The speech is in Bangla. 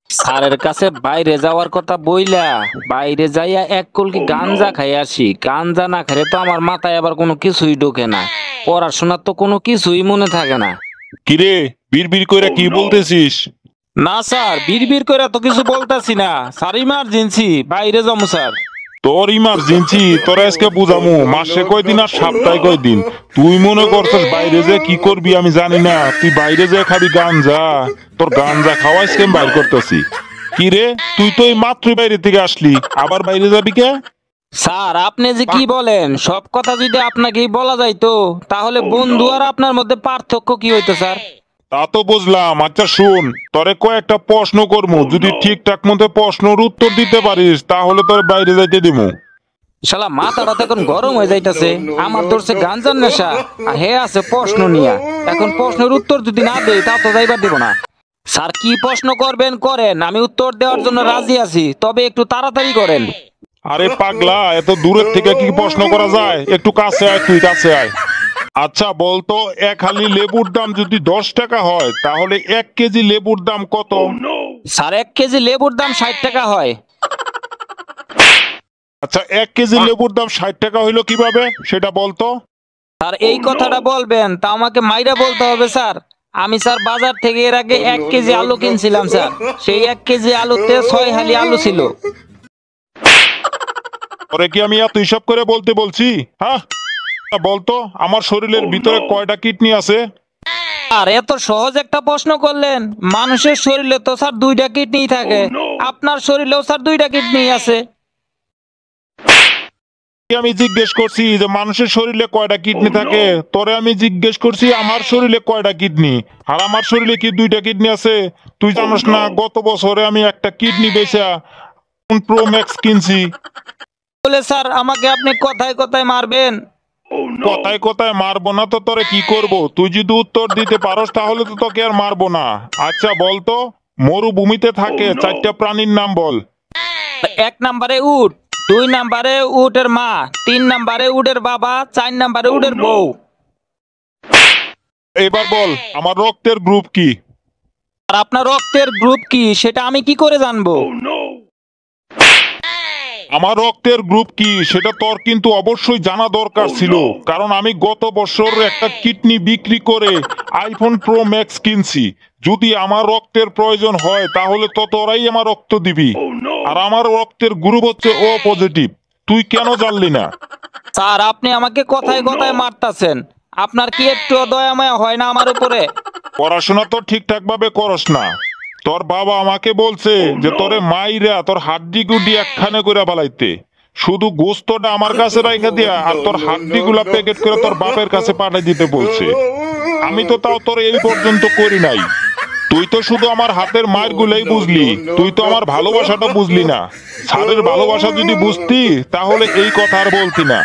স্যারের কাছে বাইরে যাওয়ার কথা বইলা বাইরে যাইয়া এক কলকি গাঞ্জা খাই আসি। গাঞ্জা না খেলে তো আমার মাথায় আবার কোনো কিছুই ঢোকে না। পড়াশোনার তো কোনো কিছুই মনে থাকে না। কিরে, বিড়বিড় কইরা কি বলতেছিস? না স্যার, বিড়বিড় করে তো কিছু বলতাছি না স্যার, ইমার্জেন্সি বাইরে যাবো স্যার। তোর ইমার্জেন্সি তোর আজকে বুঝামু, মাসে কয়দিন আর সপ্তাহে কয়দিন? তুই মনে করছিস বাইরে যে কি করবি আমি জানি না। তুই বাইরে যে খাবি গাঞ্জা, তোর গাঞ্জা খাওয়া আজকে আমি বাইর করতেছি। কিরে, তুই তো এই মাত্রই বাইরে থেকে আসলি, আবার বাইরে যাবি কে? স্যার আপনি যে কি বলেন, সব কথা যদি আপনাকেই বলা যাইতো তাহলে বন্ধু আর আপনার মধ্যে পার্থক্য কি হইতো স্যার? তা তো বুঝলাম। আচ্ছা শুন, তোরে কয়েকটা প্রশ্ন করবো, যদি ঠিকঠাক মতো প্রশ্নের উত্তর দিতে পারিস তাহলে তোর বাইরে যাইতে দিমু। শালা মাথাটা তো এখন গরম হয়ে যাইতাছে। আমার ধরছে গাঞ্জার নেশা, আর হে আছে প্রশ্ন নিয়া। এখন প্রশ্নের উত্তর যদি না দেই তা তো যাইবার দিব না। স্যার কি প্রশ্ন করবেন করেন, আমি উত্তর দেওয়ার জন্য রাজি আছি, তবে একটু তাড়াতাড়ি করেন। আরে পাগলা, এত দূরের থেকে কি প্রশ্ন করা যায়? একটু কাছে আয়, তুই কাছে আয়। আচ্ছা বলতো, এক হালি লেবুর দাম যদি 10 টাকা হয় তাহলে 1 কেজি লেবুর দাম কত? স্যার 1 কেজি লেবুর দাম 60 টাকা হয়। আচ্ছা, 1 কেজি লেবুর দাম 60 টাকা হইলো কিভাবে সেটা বলতো? স্যার এই কথাটা বলবেন তা আমাকে মাইরা বলতে হবে স্যার। আমি স্যার বাজার থেকে এর আগে 1 কেজি আলু কিনছিলাম স্যার, সেই 1 কেজি আলুতে 6 হালি আলু ছিল। পরে কি আমি এত হিসাব করে বলতে বলছি? হ্যাঁ, বলতো আমার শরীরের ভিতরে কয়টা কিডনি আছে? আর এত সহজ একটা প্রশ্ন করলেন, মানুষের শরীরে তো স্যার 2টা কিডনি থাকে, আপনার শরীরেও স্যার 2টা কিডনি আছে। আমি জিজ্ঞেস করছি যে মানুষের শরীরে কয়টা কিডনি থাকে, তোরে আমি জিজ্ঞেস করছি আমার শরীরে কয়টা কিডনি, আর আমার শরীরে কি 2টা কিডনি আছে? তুই জানিস না গত বছরে আমি একটা কিডনি বেচা প্রো ম্যাক্স কিনছি। বলে স্যার আমাকে আপনি কথায় কথায় মারবেন? কথায় কথায় মারবো না তো তোরে কি করব? তুই যদি উত্তর দিতে পারস তাহলে তো তোকে আর মারবো না। আচ্ছা বলতো, মরুভূমিতে থাকে 4টা প্রাণীর নাম বল। 1 নম্বরে উট, 2 নম্বরে উটের মা, 3 নম্বরে উটের বাবা, 4 নম্বরে উটের বউ। এবার বল আমার রক্তের গ্রুপ কি? আর আপনার রক্তের গ্রুপ কি সেটা আমি কি করে জানবো? আমার রক্তের গ্রুপ কি সেটা তোর কিন্তু অবশ্যই জানা দরকার ছিল, কারণ আমি গত বছর একটা কিডনি বিক্রি করে আইফোন প্রো ম্যাক্স কিনছি। যদি আমার রক্তের প্রয়োজন হয় তাহলে তো তোরাই আমার রক্ত দিবি, আর আমার রক্তের গ্রুপ হচ্ছে ও পজিটিভ। তুই কেন জানলি না? স্যার আপনি আমাকে কথায় কথায় মারতাছেন, আপনার কি একটু দয়া মায়া হয় না আমার উপরে? পড়াশোনা তো ঠিকঠাক ভাবে করস না। তোর বাবা আমাকে বলছে যে তোরে মাইরা তোর হাড্ডি গুড্ডি একখানে করে বালাইতে, শুধু গোস্তটা আমার কাছে রাইখা দিয়া আর তোর হাড্ডি গুলা প্যাকেট করে তোর বাপের কাছে পাঠাই দিতে বলছে। আমি তো তাও তোর এই পর্যন্ত করি নাই। তুই তো শুধু আমার হাতের মায়ের গুলাই বুঝলি, তুই তো আমার ভালোবাসাটা বুঝলি না। স্যারের ভালোবাসা যদি বুঝতি তাহলে এই কথা আর বলতি না।